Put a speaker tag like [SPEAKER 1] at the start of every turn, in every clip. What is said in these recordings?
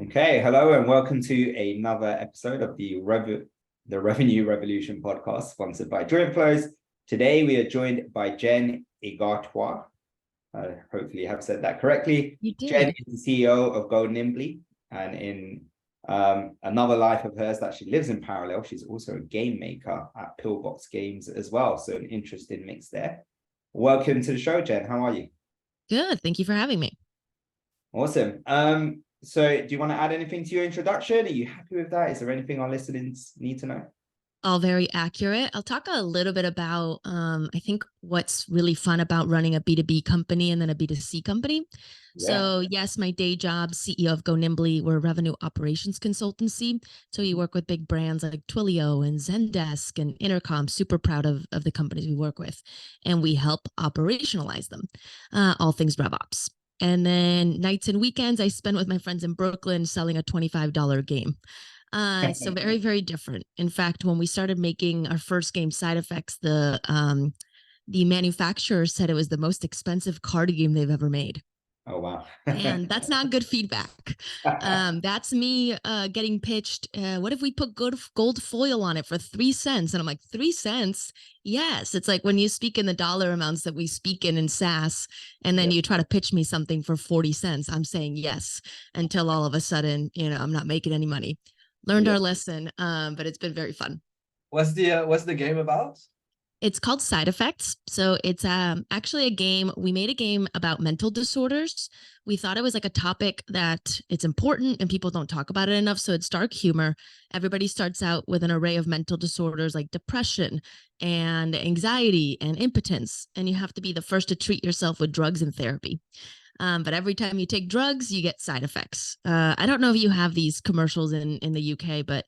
[SPEAKER 1] Okay, hello and welcome to another episode of the Revenue Revolution podcast, sponsored by Joint Flows. Today we are joined by Jen Igartua. Hopefully I have said that correctly.
[SPEAKER 2] You did.
[SPEAKER 1] Jen is the CEO of Go Nimbly, and in another life of hers that she lives in parallel, she's also a game maker at Pillbox Games as well. So an interesting mix there. Welcome to the show, Jen. How are you?
[SPEAKER 2] Good. Thank you for having me.
[SPEAKER 1] Awesome. So do you want to add anything to your introduction? Are you happy with that? Is there anything our listeners need to know?
[SPEAKER 2] All very accurate. I'll talk a little bit about, I think what's really fun about running a B2B company and then a B2C company. Yeah. So yes, my day job, CEO of Go Nimbly, we're a revenue operations consultancy. So we work with big brands like Twilio and Zendesk and Intercom. Super proud of the companies we work with. And we help operationalize them, all things RevOps. And then nights and weekends, I spend with my friends in Brooklyn selling a $25 game. So very, very different. In fact, when we started making our first game, Side Effects, the manufacturer said it was the most expensive card game they've ever made.
[SPEAKER 1] Oh, wow.
[SPEAKER 2] And that's not good feedback. That's me getting pitched. What if we put gold foil on it for 3 cents? And I'm like, 3 cents? Yes. It's like when you speak in the dollar amounts that we speak in SaaS, and then you try to pitch me something for 40 cents. I'm saying yes, until all of a sudden, I'm not making any money. Learned our lesson, but it's been very fun.
[SPEAKER 3] What's the game about?
[SPEAKER 2] It's called Side Effects. So it's actually a game. We made a game about mental disorders. We thought it was like a topic that it's important and people don't talk about it enough. So it's dark humor. Everybody starts out with an array of mental disorders like depression and anxiety and impotence. And you have to be the first to treat yourself with drugs and therapy. But every time you take drugs, you get side effects. I don't know if you have these commercials in the UK, but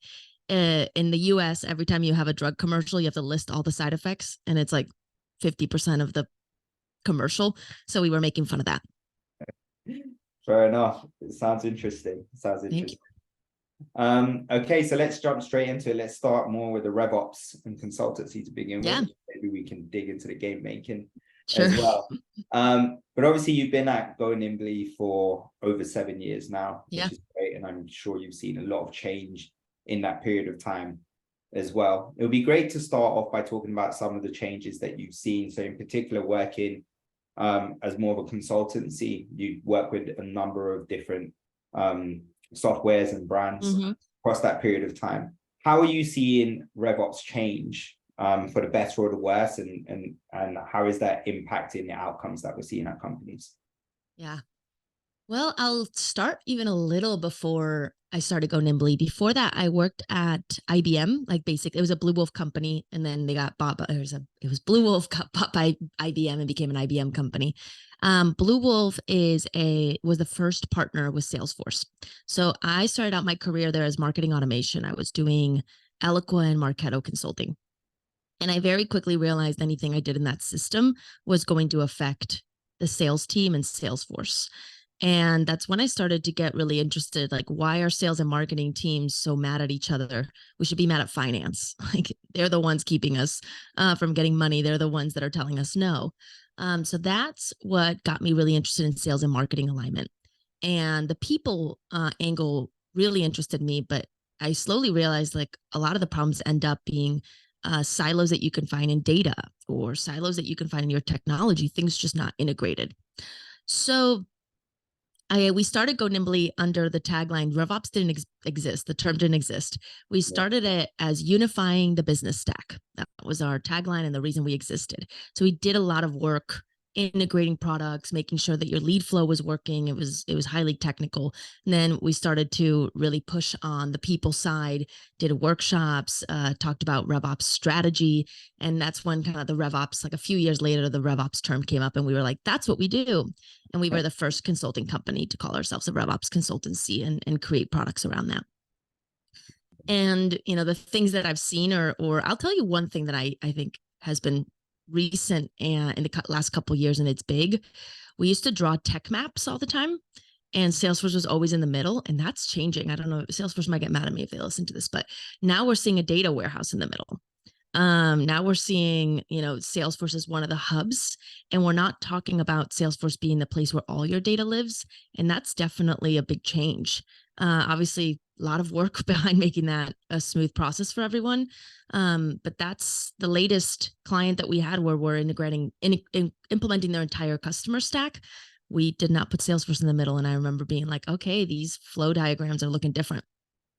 [SPEAKER 2] in the US, every time you have a drug commercial, you have to list all the side effects, and it's like 50% of the commercial. So we were making fun of that.
[SPEAKER 1] Fair enough. It sounds interesting.
[SPEAKER 2] Thank you.
[SPEAKER 1] Okay, so let's jump straight into it. Let's start more with the RevOps and consultancy to begin with. Maybe we can dig into the game making as well. But obviously you've been at Go Nimbly for over 7 years now, which is great, and I'm sure you've seen a lot of change in that period of time as well. It would be great to start off by talking about some of the changes that you've seen. So in particular, working as more of a consultancy, you work with a number of different softwares and brands across that period of time. How are you seeing RevOps change for the better or the worse, and how is that impacting the outcomes that we're seeing at companies?
[SPEAKER 2] Yeah. Well, I'll start even a little before I started Go Nimbly. Before that, I worked at IBM. Like basically, it was a Bluewolf company, and then they got bought by, it was Bluewolf got bought by IBM and became an IBM company. Bluewolf was the first partner with Salesforce. So I started out my career there as marketing automation. I was doing Eloqua and Marketo consulting. And I very quickly realized anything I did in that system was going to affect the sales team and Salesforce. And that's when I started to get really interested, like, why are sales and marketing teams so mad at each other? We should be mad at finance. Like, they're the ones keeping us from getting money. They're the ones that are telling us no. So that's what got me really interested in sales and marketing alignment. And the people angle really interested me, but I slowly realized like a lot of the problems end up being silos that you can find in data or silos that you can find in your technology, things just not integrated. So we started Go Nimbly under the tagline, RevOps didn't exist. The term didn't exist. We started it as unifying the business stack. That was our tagline and the reason we existed. So we did a lot of work integrating products, making sure that your lead flow was working. It was highly technical. And then we started to really push on the people side, did workshops, talked about RevOps strategy. And that's when kind of the RevOps, like a few years later, the RevOps term came up and we were like, that's what we do. And we were the first consulting company to call ourselves a RevOps consultancy and create products around that. And, the things that I've seen, or I'll tell you one thing that I think has been recent and in the last couple of years, and it's big. We used to draw tech maps all the time, and Salesforce was always in the middle, and that's changing. I don't know, Salesforce might get mad at me if they listen to this, but now we're seeing a data warehouse in the middle. Now we're seeing, Salesforce is one of the hubs, and we're not talking about Salesforce being the place where all your data lives. And that's definitely a big change. Obviously, a lot of work behind making that a smooth process for everyone. But that's the latest client that we had where we're implementing their entire customer stack. We did not put Salesforce in the middle. And I remember being like, okay, these flow diagrams are looking different.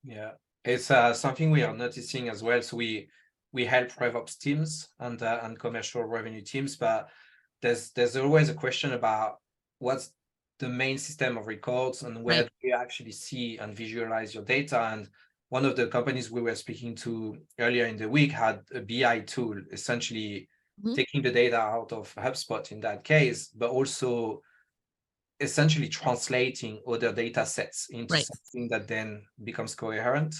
[SPEAKER 3] Yeah, it's something we are noticing as well. So we help RevOps teams and commercial revenue teams, but there's always a question about what's the main system of records and where do you actually see and visualize your data. And one of the companies we were speaking to earlier in the week had a BI tool, essentially taking the data out of HubSpot in that case, but also essentially translating other data sets into something that then becomes coherent.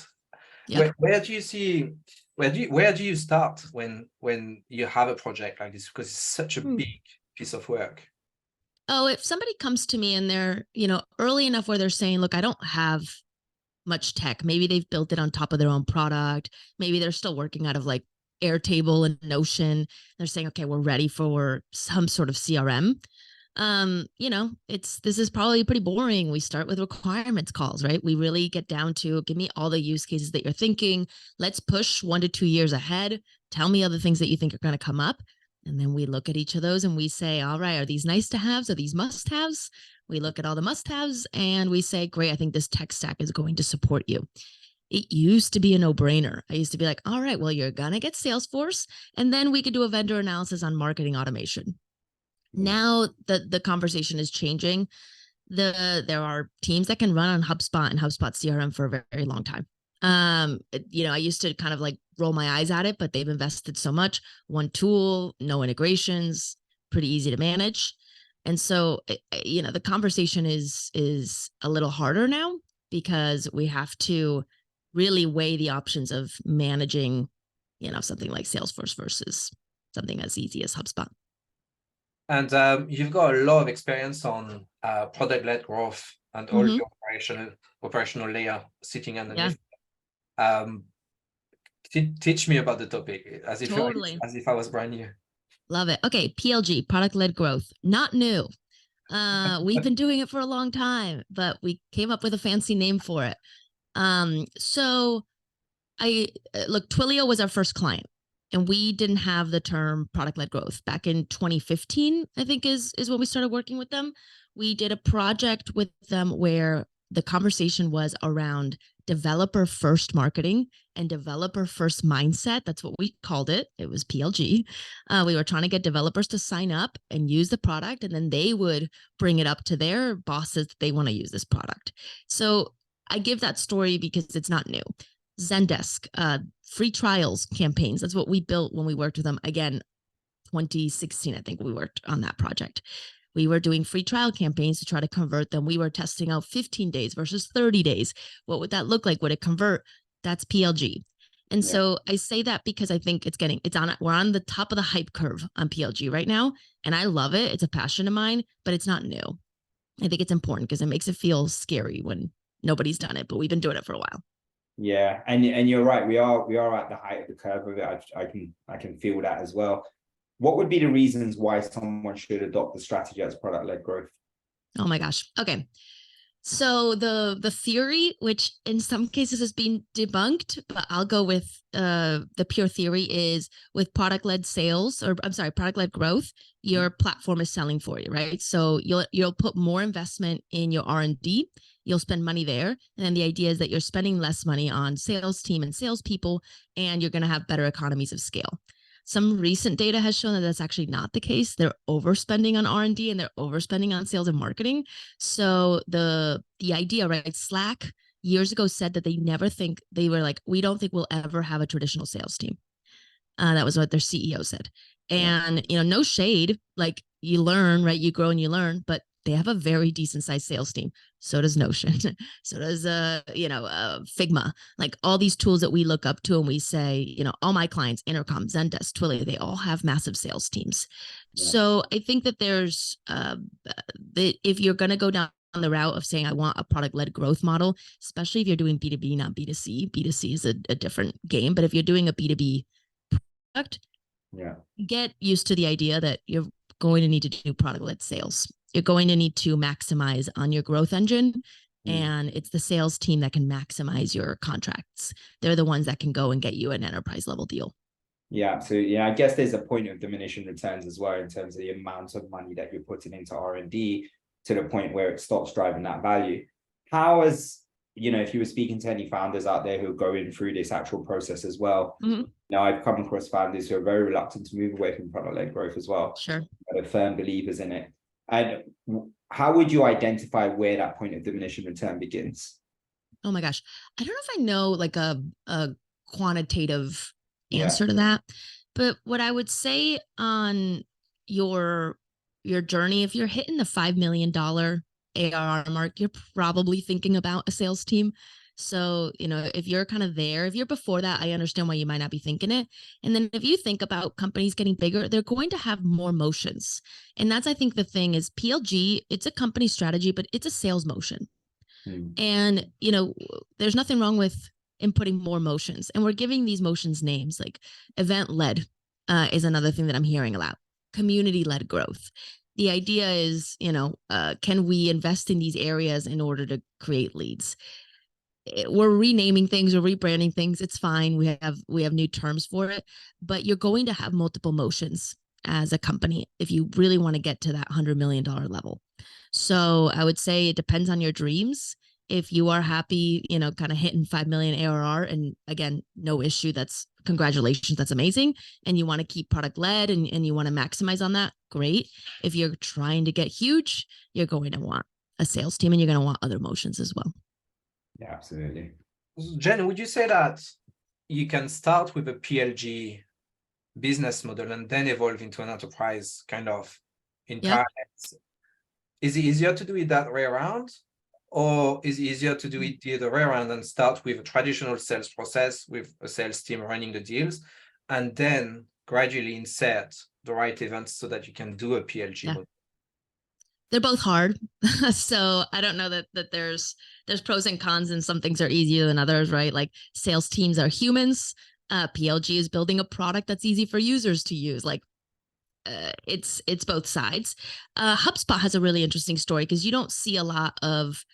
[SPEAKER 3] Yep. Where do you see, where do you start when you have a project like this? Because it's such a big piece of work.
[SPEAKER 2] Oh, if somebody comes to me and they're, early enough where they're saying, look, I don't have much tech. Maybe they've built it on top of their own product. Maybe they're still working out of like Airtable and Notion. They're saying, okay, we're ready for some sort of CRM. This is probably pretty boring. We start with requirements calls, right? We really get down to give me all the use cases that you're thinking. Let's push 1 to 2 years ahead. Tell me other things that you think are going to come up. And then we look at each of those and we say, all right, are these nice to haves? Are these must haves? We look at all the must haves and we say, great, I think this tech stack is going to support you. It used to be a no-brainer. I used to be like, all right, well, you're going to get Salesforce. And then we could do a vendor analysis on marketing automation. Now the conversation is changing. There are teams that can run on HubSpot and HubSpot CRM for a very, very long time. I used to kind of like roll my eyes at it, but they've invested so much. One tool, no integrations, pretty easy to manage. And so, the conversation is a little harder now because we have to really weigh the options of managing, something like Salesforce versus something as easy as HubSpot.
[SPEAKER 3] And you've got a lot of experience on product-led growth and all the operational layer sitting underneath. Teach me about the topic as if I was brand new.
[SPEAKER 2] Love it. Okay, PLG, product-led growth, not new. We've been doing it for a long time, but we came up with a fancy name for it. So Twilio was our first client. And we didn't have the term product-led growth. Back in 2015, I think is when we started working with them. We did a project with them where the conversation was around developer-first marketing and developer-first mindset. That's what we called it. It was PLG. We were trying to get developers to sign up and use the product, and then they would bring it up to their bosses that they want to use this product. So I give that story because it's not new. Zendesk, free trials campaigns. That's what we built when we worked with them. Again, 2016, I think we worked on that project. We were doing free trial campaigns to try to convert them. We were testing out 15 days versus 30 days. What would that look like? Would it convert? That's PLG. And so I say that because I think we're on the top of the hype curve on PLG right now. And I love it. It's a passion of mine, but it's not new. I think it's important because it makes it feel scary when nobody's done it, but we've been doing it for a while.
[SPEAKER 1] Yeah, and you're right. We are at the height of the curve of it. I can feel that as well. What would be the reasons why someone should adopt the strategy as product-led growth?
[SPEAKER 2] Oh my gosh. Okay. So the theory, which in some cases has been debunked, but I'll go with the pure theory, is with product-led growth, your platform is selling for you, right? So you'll put more investment in your R&D. You'll spend money there. And then the idea is that you're spending less money on sales team and salespeople, and you're going to have better economies of scale. Some recent data has shown that that's actually not the case. They're overspending on R&D and they're overspending on sales and marketing. So the idea, right? Slack years ago said that they were like, we don't think we'll ever have a traditional sales team. That was what their CEO said. And, no shade, like you learn, right? You grow and you learn, but they have a very decent sized sales team. So does Notion. So does, Figma, like all these tools that we look up to and we say, all my clients, Intercom, Zendesk, Twilio, they all have massive sales teams. Yeah. So I think that there's, if you're going to go down the route of saying, I want a product-led growth model, especially if you're doing B2B, not B2C, B2C is a different game. But if you're doing a B2B
[SPEAKER 1] Yeah.
[SPEAKER 2] Get used to the idea that you're going to need to do product-led sales. You're going to need to maximize on your growth engine. And it's the sales team that can maximize your contracts. They're the ones that can go and get you an enterprise level deal.
[SPEAKER 1] Yeah, absolutely. Yeah, I guess there's a point of diminishing returns as well in terms of the amount of money that you're putting into R&D to the point where it stops driving that value. How is, if you were speaking to any founders out there who are going through this actual process as well, now I've come across founders who are very reluctant to move away from product-led growth as well.
[SPEAKER 2] Sure.
[SPEAKER 1] They're firm believers in it. And how would you identify where that point of diminishing return begins?
[SPEAKER 2] Oh my gosh. I don't know if I know like a quantitative answer to that, but what I would say on your journey, if you're hitting the $5 million ARR mark, you're probably thinking about a sales team. So, if you're kind of there, if you're before that, I understand why you might not be thinking it. And then if you think about companies getting bigger, they're going to have more motions. And that's, I think, the thing is PLG, it's a company strategy, but it's a sales motion. And, there's nothing wrong with inputting more motions. And we're giving these motions names, like event-led is another thing that I'm hearing a lot. Community-led growth. The idea is, can we invest in these areas in order to create leads? We're renaming things or rebranding things. It's fine. We have new terms for it, but you're going to have multiple motions as a company if you really want to get to that $100 million level. So I would say it depends on your dreams. If you are happy, kind of hitting 5 million ARR, and again, no issue, that's congratulations, that's amazing. And you want to keep product led and you want to maximize on that, great. If you're trying to get huge, you're going to want a sales team and you're going to want other motions as well.
[SPEAKER 1] Yeah, absolutely.
[SPEAKER 3] Jen, would you say that you can start with a PLG business model and then evolve into an enterprise kind of in parallel? Is it easier to do it that way around? Or is it easier to do it the other way around and start with a traditional sales process with a sales team running the deals and then gradually insert the right events so that you can do a PLG model?
[SPEAKER 2] They're both hard. So I don't know that there's pros and cons, and some things are easier than others, right? Like sales teams are humans. PLG is building a product that's easy for users to use. Like it's both sides. HubSpot has a really interesting story because you don't see a lot of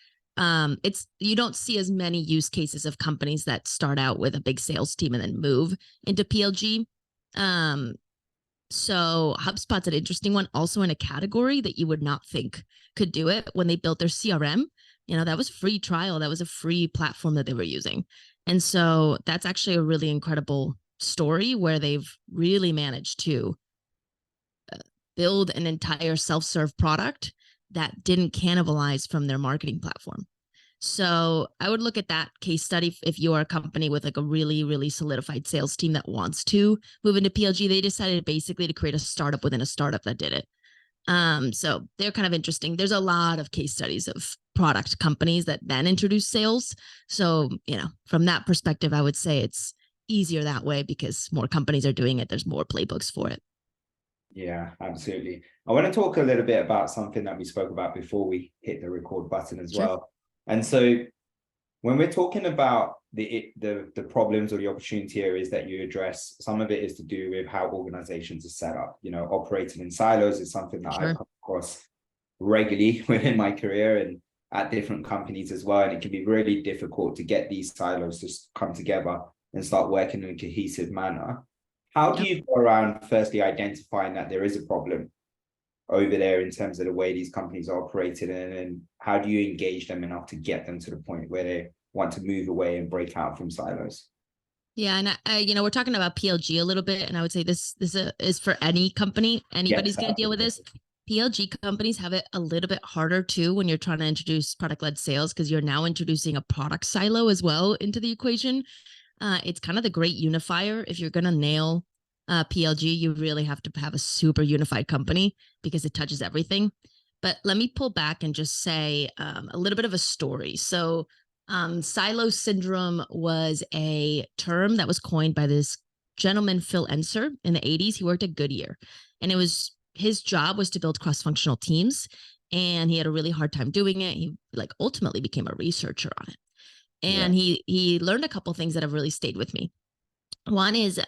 [SPEAKER 2] you don't see as many use cases of companies that start out with a big sales team and then move into PLG. So HubSpot's an interesting one, also in a category that you would not think could do it. When they built their CRM, that was free trial. That was a free platform that they were using. And so that's actually a really incredible story where they've really managed to build an entire self-serve product that didn't cannibalize from their marketing platform. So I would look at that case study if you are a company with like a really, really solidified sales team that wants to move into PLG. They decided basically to create a startup within a startup that did it. So they're kind of interesting. There's a lot of case studies of product companies that then introduce sales. So, from that perspective, I would say it's easier that way because more companies are doing it. There's more playbooks for it.
[SPEAKER 1] Yeah, absolutely. I want to talk a little bit about something that we spoke about before we hit the record button as well. And so when we're talking about the problems or the opportunity areas that you address, some of it is to do with how organizations are set up. Operating in silos is something that I've come across regularly within my career and at different companies as well. And it can be really difficult to get these silos to come together and start working in a cohesive manner. How do you go around firstly identifying that there is a problem over there in terms of the way these companies are operating, and how do you engage them enough to get them to the point where they want to move away and break out from silos?
[SPEAKER 2] Yeah, and we're talking about PLG a little bit, and I would say this is for any company. Anybody's going to deal with this. PLG companies have it a little bit harder too when you're trying to introduce product-led sales because you're now introducing a product silo as well into the equation. It's kind of the great unifier. If you're going to nail PLG, you really have to have a super unified company because it touches everything. But let me pull back and just say a little bit of a story. So silo syndrome was a term that was coined by this gentleman, Phil Enser, in the 80s. He worked at Goodyear, and his job was to build cross-functional teams, and he had a really hard time doing it. He ultimately became a researcher on it. And he learned a couple things that have really stayed with me. One is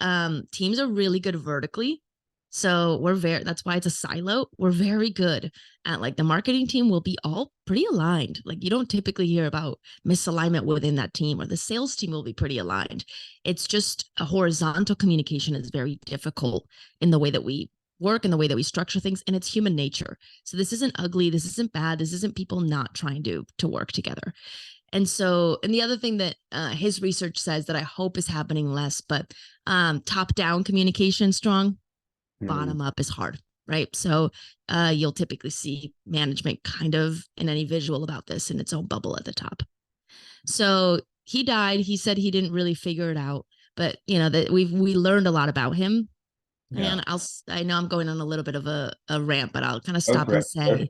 [SPEAKER 2] teams are really good vertically. So that's why it's a silo. We're very good at, like, the marketing team will be all pretty aligned. Like, you don't typically hear about misalignment within that team, or the sales team will be pretty aligned. It's just a horizontal communication is very difficult in the way that we work and the way that we structure things, and it's human nature. So this isn't ugly. This isn't bad. This isn't people not trying to work together. And so, and the other thing that his research says that I hope is happening less, but top down communication strong, bottom up is hard, right? So you'll typically see management kind of in any visual about this in its own bubble at the top. So he died. He said he didn't really figure it out, but you know that we learned a lot about him. Yeah. And I know I'm going on a little bit of a rant, but I'll kind of stop and say,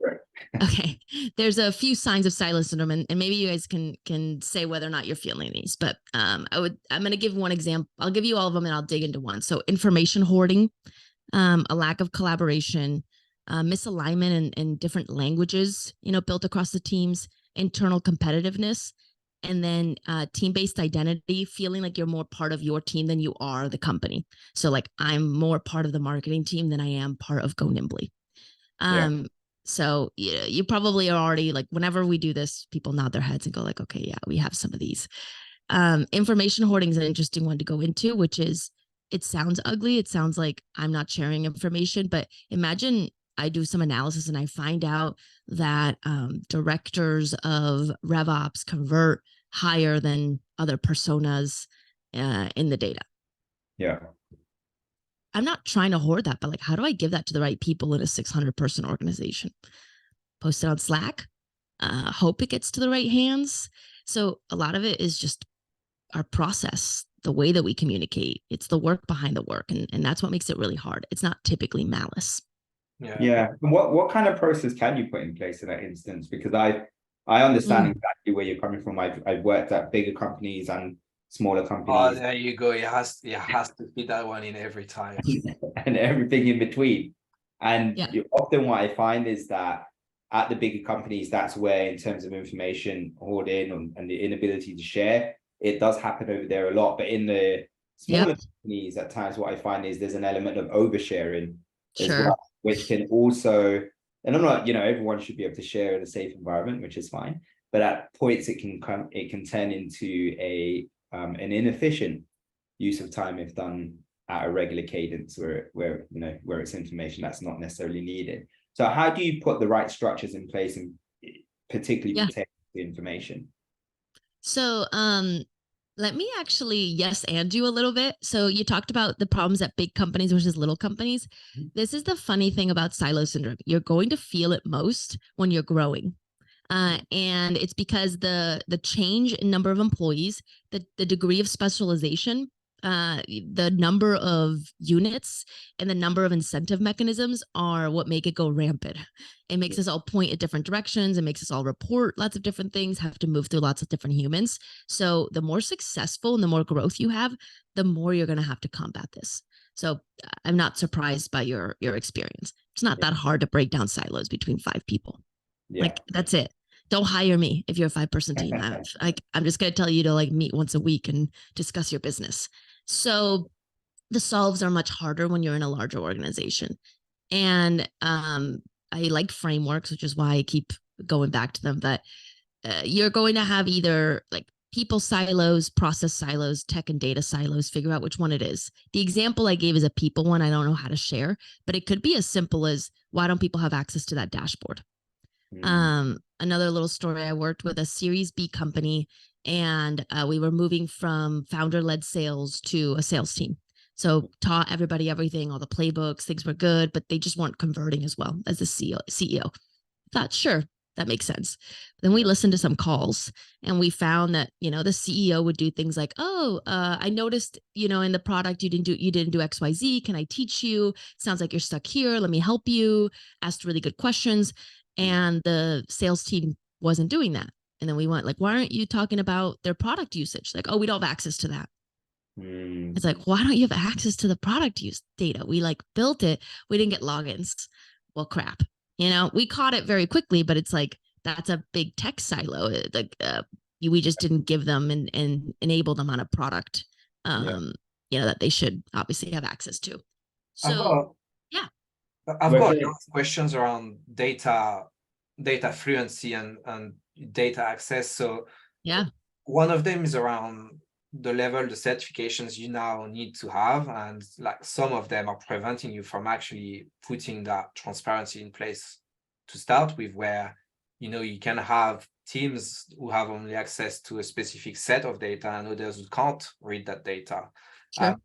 [SPEAKER 2] okay, there's a few signs of silo syndrome, and maybe you guys can say whether or not you're feeling these, but I'm going to give one example. I'll give you all of them and I'll dig into one. So information hoarding, a lack of collaboration, misalignment in different languages, built across the teams, internal competitiveness, and then team-based identity, feeling like you're more part of your team than you are the company. So like, I'm more part of the marketing team than I am part of Go Nimbly. So you probably are already, like, whenever we do this, people nod their heads and go like, okay, yeah, we have some of these. Information hoarding is an interesting one to go into, which is, it sounds ugly. It sounds like I'm not sharing information, but imagine I do some analysis and I find out that directors of RevOps convert higher than other personas in the data.
[SPEAKER 1] Yeah.
[SPEAKER 2] I'm not trying to hoard that, but like, how do I give that to the right people in a 600-person organization? Post it on Slack, hope it gets to the right hands. So a lot of it is just our process, the way that we communicate. It's the work behind the work. And that's what makes it really hard. It's not typically malice.
[SPEAKER 1] Yeah. And what kind of process can you put in place in that instance? Because I understand exactly where you're coming from. I've worked at bigger companies and smaller companies.
[SPEAKER 3] Oh, there you go. It has to fit that one in every time.
[SPEAKER 1] And everything in between. And often what I find is that at the bigger companies, that's where, in terms of information hoarding and the inability to share, it does happen over there a lot. But in the smaller companies, at times what I find is there's an element of oversharing as well, which can also, and I'm not, everyone should be able to share in a safe environment, which is fine. But at points it can turn into an inefficient use of time if done at a regular cadence where it's information that's not necessarily needed. So how do you put the right structures in place and particularly protect the information?
[SPEAKER 2] So let me actually yes and you a little bit. So you talked about the problems at big companies versus little companies. This is the funny thing about silo syndrome. You're going to feel it most when you're growing. And it's because the change in number of employees, the degree of specialization, the number of units and the number of incentive mechanisms are what make it go rampant. It makes us all point at different directions. It makes us all report lots of different things, have to move through lots of different humans. So the more successful and the more growth you have, the more you're going to have to combat this. So I'm not surprised by your experience. It's not that hard to break down silos between 5 people. Like, that's it. Don't hire me if you're a 5-person team. I'm just going to tell you to like meet once a week and discuss your business. So the solves are much harder when you're in a larger organization. And I like frameworks, which is why I keep going back to them. But you're going to have either like people silos, process silos, tech and data silos, figure out which one it is. The example I gave is a people one. I don't know how to share, but it could be as simple as, why don't people have access to that dashboard? Another little story, I worked with a Series B company and we were moving from founder-led sales to a sales team. So taught everybody everything, all the playbooks, things were good, but they just weren't converting as well as the CEO. Thought, sure, that makes sense. Then we listened to some calls and we found that, the CEO would do things like, I noticed, in the product you didn't do XYZ. Can I teach you? Sounds like you're stuck here. Let me help you. Asked really good questions. And the sales team wasn't doing that. And then we went like, why aren't you talking about their product usage? Like, we don't have access to that. It's like, why don't you have access to the product use data? We like built it. We didn't get logins. Well, crap. We caught it very quickly, but it's like, that's a big tech silo. Like we just didn't give them and enable them on a product that they should obviously have access to.
[SPEAKER 3] I've
[SPEAKER 2] So
[SPEAKER 3] got a lot of questions around data fluency and data access. So one of them is around the level, the certifications you now need to have, and like some of them are preventing you from actually putting that transparency in place to start with, where you can have teams who have only access to a specific set of data and others who can't read that data.
[SPEAKER 2] Sure.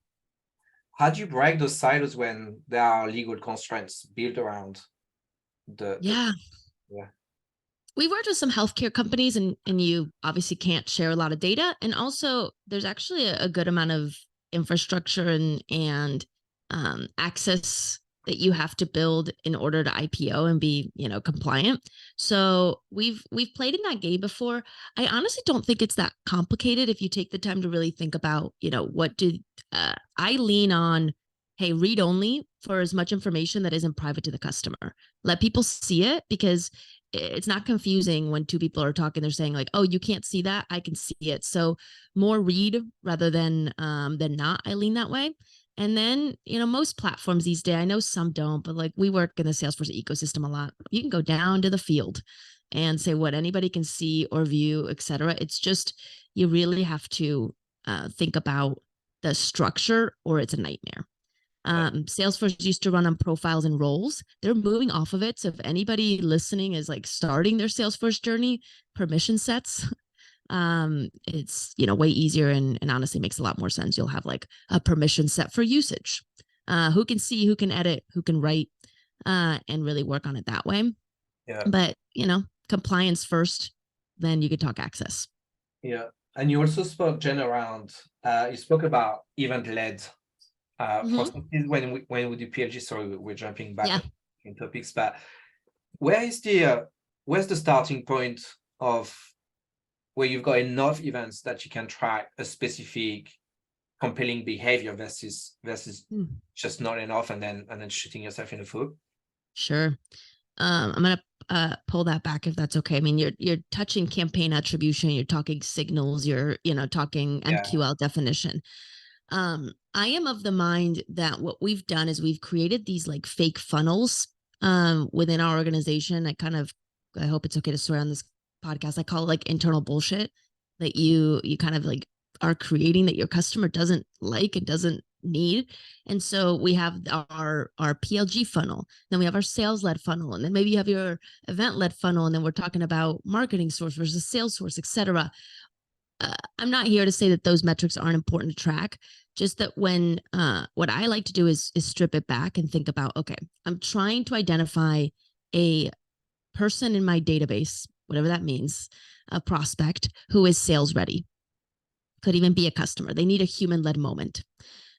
[SPEAKER 3] How do you break those silos when there are legal constraints built around
[SPEAKER 2] We've worked with some healthcare companies, and you obviously can't share a lot of data. And also there's actually a good amount of infrastructure and access that you have to build in order to IPO and be, compliant. So we've played in that game before. I honestly don't think it's that complicated if you take the time to really think about, what do I lean on. Hey, read only for as much information that isn't private to the customer. Let people see it, because it's not confusing when two people are talking. They're saying like, oh, you can't see that, I can see it. So more read rather than not. I lean that way. And then, most platforms these days, I know some don't, but like we work in the Salesforce ecosystem a lot. You can go down to the field and say what anybody can see or view, etc. It's just, you really have to think about the structure, or it's a nightmare. Salesforce used to run on profiles and roles. They're moving off of it. So if anybody listening is like starting their Salesforce journey, permission sets, it's, way easier and honestly makes a lot more sense. You'll have like a permission set for usage, who can see, who can edit, who can write, and really work on it that way.
[SPEAKER 3] Yeah.
[SPEAKER 2] But, compliance first, then you could talk access.
[SPEAKER 3] Yeah. And you also spoke, Jen, around, you spoke about event-led processes when we do PLG. Sorry, we're jumping back in topics, but where's the starting point of where you've got enough events that you can track a specific compelling behavior versus just not enough, and then shooting yourself in the foot?
[SPEAKER 2] Sure. I'm gonna pull that back if that's okay. I mean, you're touching campaign attribution, you're talking signals, you're talking MQL definition. I am of the mind that what we've done is we've created these like fake funnels within our organization. I hope it's okay to swear on this podcast. I call it like internal bullshit that you kind of like are creating that your customer doesn't like and doesn't need. And so we have our PLG funnel, then we have our sales-led funnel, and then maybe you have your event-led funnel, and then we're talking about marketing source versus sales source, etc. I'm not here to say that those metrics aren't important to track, just that when what I like to do is strip it back and think about, okay, I'm trying to identify a person in my database, whatever that means, a prospect who is sales ready. Could even be a customer. They need a human-led moment.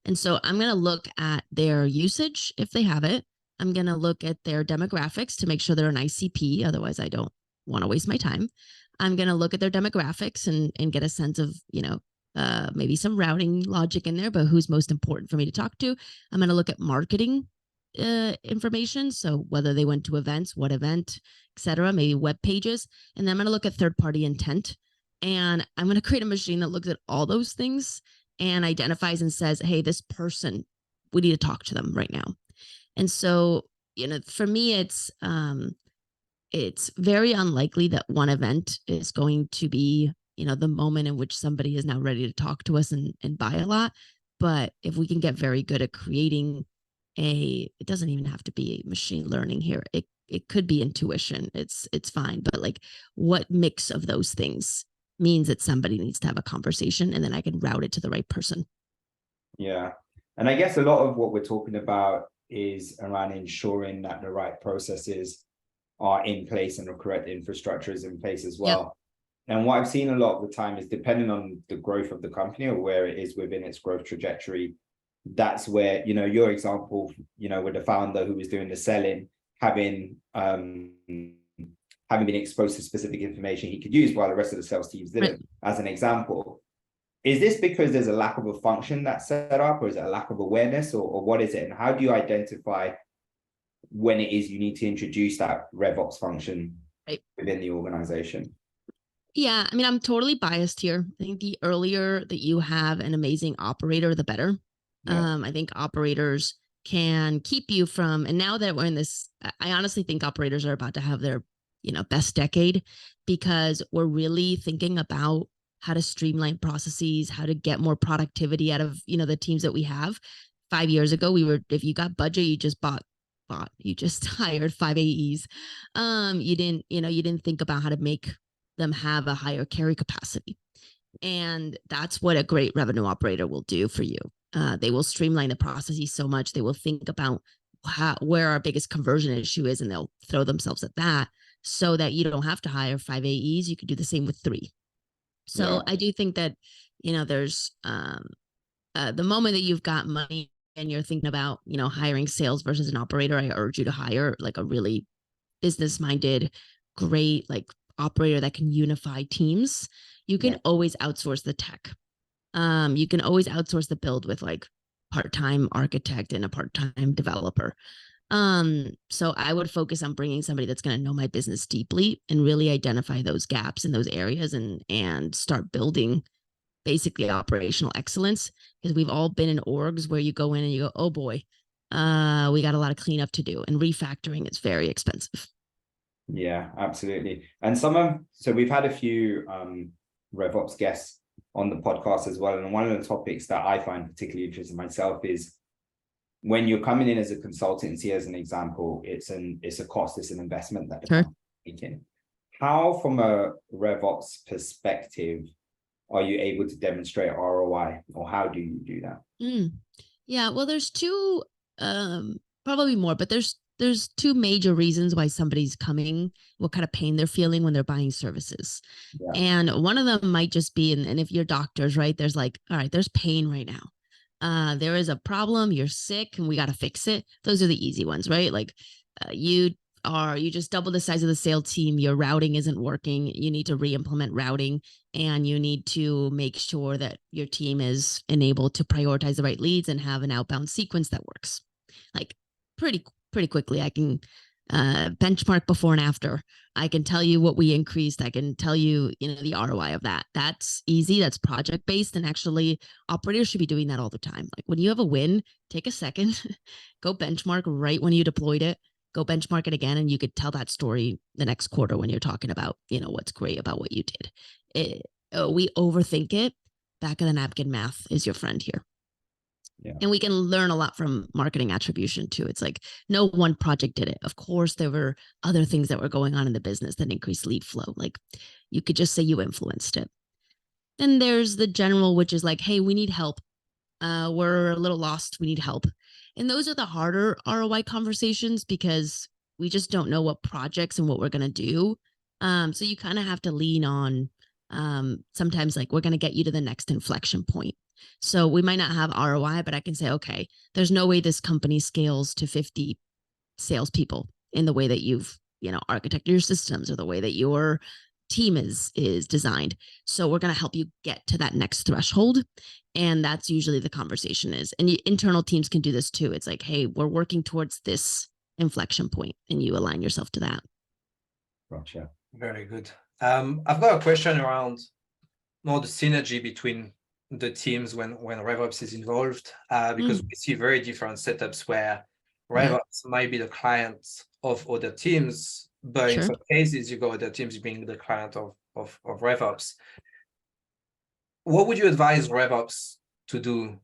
[SPEAKER 2] And so I'm going to look at their usage if they have it. I'm going to look at their demographics to make sure they're an ICP. Otherwise, I don't want to waste my time. I'm going to look at their demographics and get a sense of, maybe some routing logic in there, but who's most important for me to talk to. I'm going to look at marketing information. So whether they went to events, what event, etc., maybe web pages. And then I'm going to look at third-party intent. And I'm going to create a machine that looks at all those things and identifies and says, hey, this person, we need to talk to them right now. And so, for me, it's very unlikely that one event is going to be, the moment in which somebody is now ready to talk to us and buy a lot. But if we can get very good at creating it doesn't even have to be machine learning here. It could be intuition. It's fine. But like, what mix of those things means that somebody needs to have a conversation, and then I can route it to the right person.
[SPEAKER 1] Yeah. And I guess a lot of what we're talking about is around ensuring that the right processes are in place and the correct infrastructure is in place as well. Yep. And what I've seen a lot of the time is, depending on the growth of the company or where it is within its growth trajectory, that's where, your example, with the founder who was doing the selling, having been exposed to specific information he could use while the rest of the sales teams didn't, as an example. Is this because there's a lack of a function that's set up, or is it a lack of awareness, or what is it? And how do you identify when it is you need to introduce that RevOps function within the organization?
[SPEAKER 2] Yeah, I mean, I'm totally biased here. I think the earlier that you have an amazing operator, the better. I think operators can keep you from, and now that we're in this, I honestly think operators are about to have their, best decade, because we're really thinking about how to streamline processes, how to get more productivity out of, the teams that we have. 5 years ago, if you got budget, you just you just hired 5 AEs. You didn't think about how to make them have a higher carry capacity. And that's what a great revenue operator will do for you. They will streamline the processes so much. They will think about where our biggest conversion issue is, and they'll throw themselves at that, so that you don't have to hire 5 AEs. You could do the same with 3. So I do think that, there's the moment that you've got money and you're thinking about, hiring sales versus an operator, I urge you to hire like a really business-minded, great like operator that can unify teams. You can always outsource the tech. You can always outsource the build with like part-time architect and a part-time developer. So I would focus on bringing somebody that's going to know my business deeply and really identify those gaps in those areas, and start building basically operational excellence, because we've all been in orgs where you go in and you go, oh boy, we got a lot of cleanup to do, and refactoring is very expensive.
[SPEAKER 1] Yeah, absolutely. And so we've had a few RevOps guests on the podcast as well. And one of the topics that I find particularly interesting myself is when you're coming in as a consultancy, as an example, it's a cost, it's an investment that you're making. How, from a RevOps perspective, are you able to demonstrate ROI, or how do you do that?
[SPEAKER 2] Yeah, well, there's 2, probably more, but there's 2 major reasons why somebody's coming, what kind of pain they're feeling when they're buying services. Yeah. And one of them might just be, and if you're doctors, right, there's like, all right, there's pain right now. There is a problem, you're sick, and we got to fix it. Those are the easy ones, right? Like you just double the size of the sales team, your routing isn't working, you need to re-implement routing, and you need to make sure that your team is enabled to prioritize the right leads and have an outbound sequence that works. Like pretty quickly, I can benchmark before and after. I can tell you what we increased. I can tell you, the ROI of that. That's easy. That's project based. And actually, operators should be doing that all the time. Like when you have a win, take a second, go benchmark right when you deployed it, go benchmark it again. And you could tell that story the next quarter when you're talking about, what's great about what you did. We overthink it. Back of the napkin math is your friend here. Yeah. And we can learn a lot from marketing attribution too. It's like no one project did it. Of course, there were other things that were going on in the business that increased lead flow. Like you could just say you influenced it. Then there's the general, which is like, hey, we need help. We're a little lost. We need help. And those are the harder ROI conversations, because we just don't know what projects and what we're going to do. So you kind of have to lean on sometimes like, we're going to get you to the next inflection point. So we might not have ROI, but I can say, okay, there's no way this company scales to 50 salespeople in the way that you've, architected your systems, or the way that your team is designed. So we're going to help you get to that next threshold. And that's usually the conversation is. And internal teams can do this too. It's like, hey, we're working towards this inflection point, and you align yourself to that.
[SPEAKER 1] Gotcha.
[SPEAKER 3] Very good. I've got a question around more the synergy between the teams when RevOps is involved, because we see very different setups where RevOps might be the clients of other teams, but in some cases you got other teams being the client of RevOps. What would you advise RevOps to do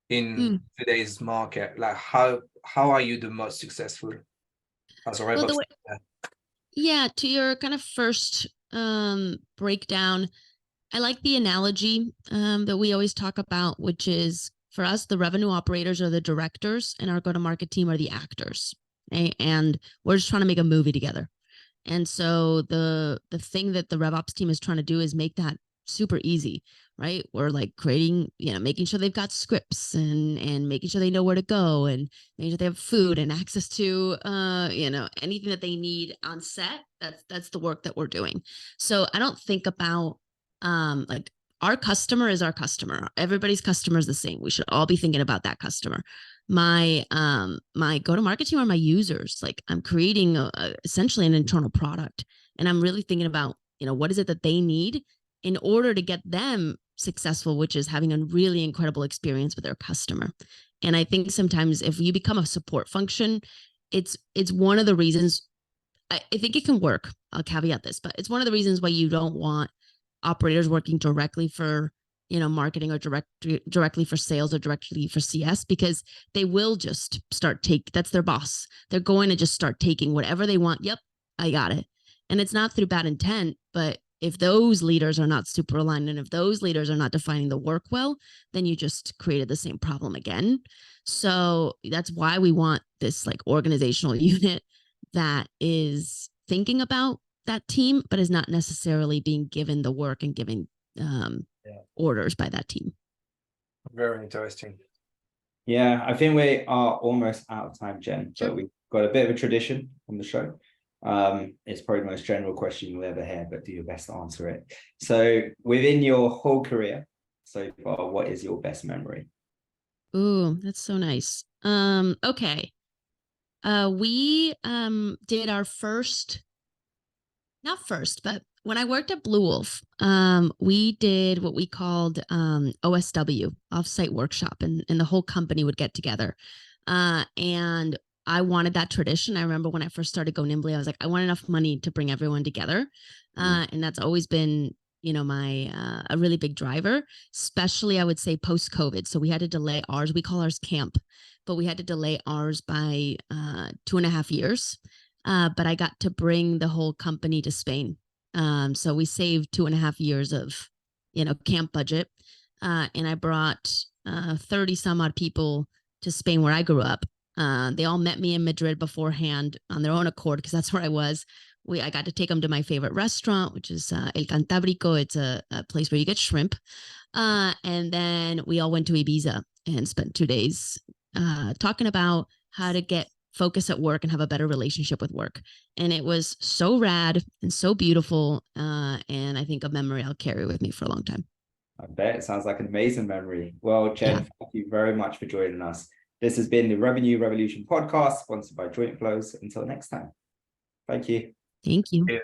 [SPEAKER 3] in today's market? Like how are you the most successful as a RevOps?
[SPEAKER 2] Yeah, to your kind of first breakdown, I like the analogy that we always talk about, which is, for us, the revenue operators are the directors and our go-to-market team are the actors. Okay? And we're just trying to make a movie together. And so the thing that the RevOps team is trying to do is make that super easy, right? We're like creating, making sure they've got scripts and making sure they know where to go, and making sure they have food and access to, anything that they need on set. That's the work that we're doing. So I don't think about, like, our customer is our customer. Everybody's customer is the same. We should all be thinking about that customer. My go-to-market team are my users. Like, I'm creating essentially an internal product, and I'm really thinking about, what is it that they need in order to get them successful, which is having a really incredible experience with their customer. And I think sometimes if you become a support function, it's one of the reasons, I think it can work. I'll caveat this, but it's one of the reasons why you don't want operators working directly for, marketing or directly for sales or directly for CS, because they will just that's their boss. They're going to just start taking whatever they want. Yep, I got it. And it's not through bad intent, but if those leaders are not super aligned and if those leaders are not defining the work well, then you just created the same problem again. So that's why we want this like organizational unit that is thinking about that team, but is not necessarily being given the work and giving orders by that team.
[SPEAKER 3] Very interesting.
[SPEAKER 1] Yeah, I think we are almost out of time, Jen, but we've got a bit of a tradition on the show. It's probably the most general question you'll ever hear, but do your best to answer it. So within your whole career so far, what is your best memory?
[SPEAKER 2] Ooh, that's so nice. Okay. We did our not first, but when I worked at Bluewolf, we did what we called OSW, offsite workshop, and the whole company would get together. And I wanted that tradition. I remember when I first started Go Nimbly, I was like, I want enough money to bring everyone together. And that's always been, my a really big driver, especially I would say post-COVID. So we had to delay ours. We call ours camp, but we had to delay ours by 2.5 years. But I got to bring the whole company to Spain. So we saved 2.5 years of, camp budget. And I brought 30 some odd people to Spain where I grew up. They all met me in Madrid beforehand on their own accord, because that's where I was. I got to take them to my favorite restaurant, which is El Cantábrico. It's a place where you get shrimp. And then we all went to Ibiza and spent 2 days talking about how to get focus at work and have a better relationship with work. And it was so rad and so beautiful. And I think a memory I'll carry with me for a long time.
[SPEAKER 1] I bet it sounds like an amazing memory. Well, Jen, thank you very much for joining us. This has been the Revenue Revolution podcast, sponsored by Joint Flows. Until next time. Thank you.
[SPEAKER 2] Thank you.
[SPEAKER 3] Yeah.